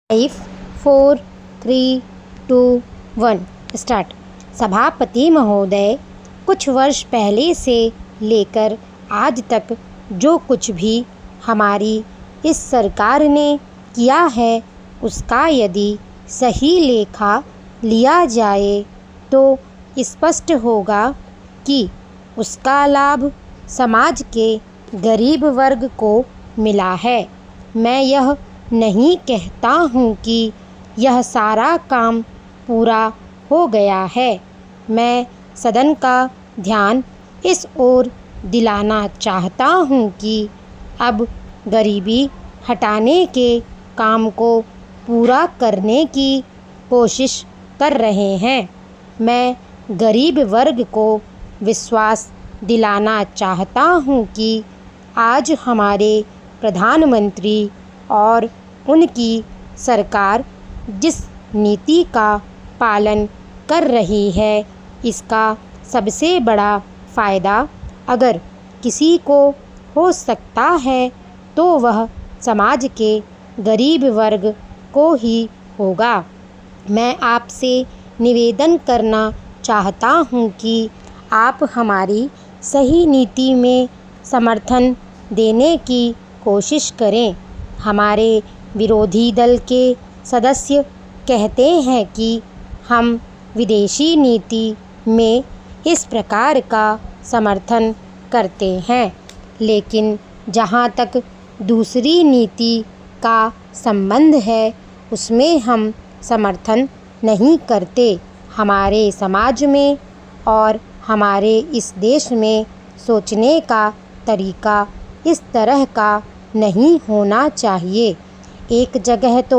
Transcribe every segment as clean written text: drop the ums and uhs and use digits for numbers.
5 4 3 2 1 start. सभापति महोदय, कुछ वर्ष पहले से लेकर आज तक जो कुछ भी हमारी इस सरकार ने किया है उसका यदि सही लेखा लिया जाए तो स्पष्ट होगा कि उसका लाभ समाज के गरीब वर्ग को मिला है। मैं यह नहीं कहता हूँ कि यह सारा काम पूरा हो गया है। मैं सदन का ध्यान इस ओर दिलाना चाहता हूँ कि अब गरीबी हटाने के काम को पूरा करने की कोशिश कर रहे हैं। मैं गरीब वर्ग को विश्वास दिलाना चाहता हूँ कि आज हमारे प्रधानमंत्री और उनकी सरकार जिस नीति का पालन कर रही है इसका सबसे बड़ा फ़ायदा अगर किसी को हो सकता है तो वह समाज के गरीब वर्ग को ही होगा। मैं आपसे निवेदन करना चाहता हूँ कि आप हमारी सही नीति में समर्थन देने की कोशिश करें। हमारे विरोधी दल के सदस्य कहते हैं कि हम विदेशी नीति में इस प्रकार का समर्थन करते हैं, लेकिन जहाँ तक दूसरी नीति का संबंध है उसमें हम समर्थन नहीं करते। हमारे समाज में और हमारे इस देश में सोचने का तरीका इस तरह का नहीं होना चाहिए। एक जगह तो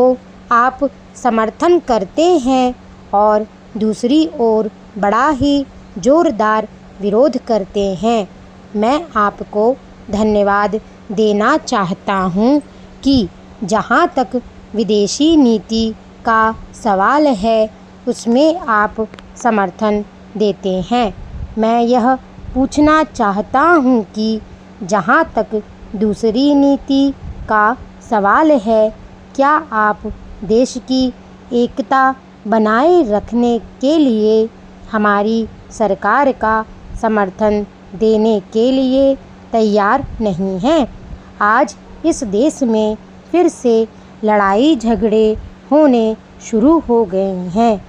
आप समर्थन करते हैं और दूसरी ओर बड़ा ही जोरदार विरोध करते हैं। मैं आपको धन्यवाद देना चाहता हूँ कि जहाँ तक विदेशी नीति का सवाल है उसमें आप समर्थन देते हैं। मैं यह पूछना चाहता हूँ कि जहाँ तक दूसरी नीति का सवाल है क्या आप देश की एकता बनाए रखने के लिए हमारी सरकार का समर्थन देने के लिए तैयार नहीं हैं? आज इस देश में फिर से लड़ाई झगड़े होने शुरू हो गए हैं।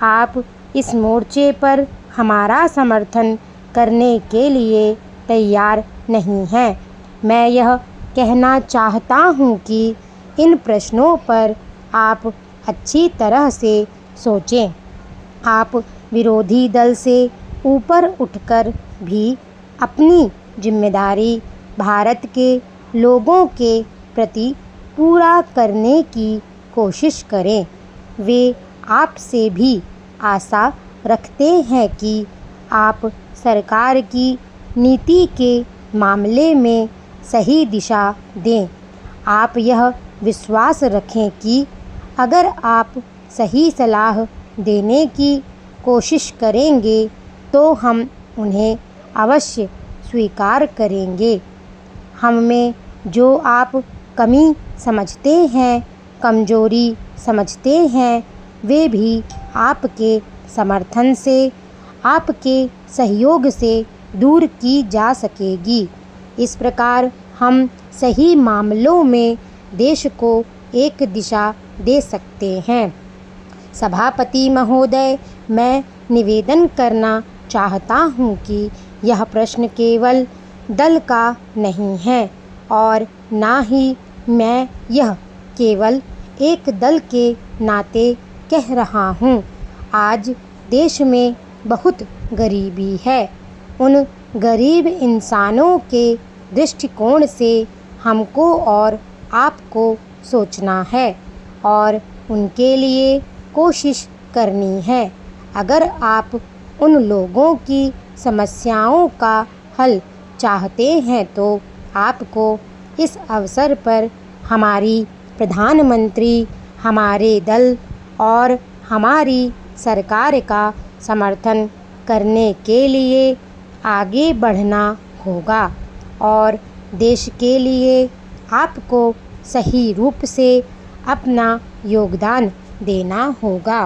आप इस मोर्चे पर हमारा समर्थन करने के लिए तैयार नहीं हैं। मैं यह कहना चाहता हूँ कि इन प्रश्नों पर आप अच्छी तरह से सोचें। आप विरोधी दल से ऊपर उठकर भी अपनी जिम्मेदारी भारत के लोगों के प्रति पूरा करने की कोशिश करें। वे आपसे भी आशा रखते हैं कि आप सरकार की नीति के मामले में सही दिशा दें। आप यह विश्वास रखें कि अगर आप सही सलाह देने की कोशिश करेंगे तो हम उन्हें अवश्य स्वीकार करेंगे। हम में जो आप कमी समझते हैं, कमजोरी समझते हैं, वे भी आपके समर्थन से, आपके सहयोग से दूर की जा सकेगी। इस प्रकार हम सही मामलों में देश को एक दिशा दे सकते हैं। सभापति महोदय, मैं निवेदन करना चाहता हूँ कि यह प्रश्न केवल दल का नहीं है और ना ही मैं यह केवल एक दल के नाते कह रहा हूँ। आज देश में बहुत गरीबी है। उन गरीब इंसानों के दृष्टिकोण से हमको और आपको सोचना है और उनके लिए कोशिश करनी है। अगर आप उन लोगों की समस्याओं का हल चाहते हैं तो आपको इस अवसर पर हमारी प्रधानमंत्री, हमारे दल और हमारी सरकार का समर्थन करने के लिए आगे बढ़ना होगा और देश के लिए आपको सही रूप से अपना योगदान देना होगा।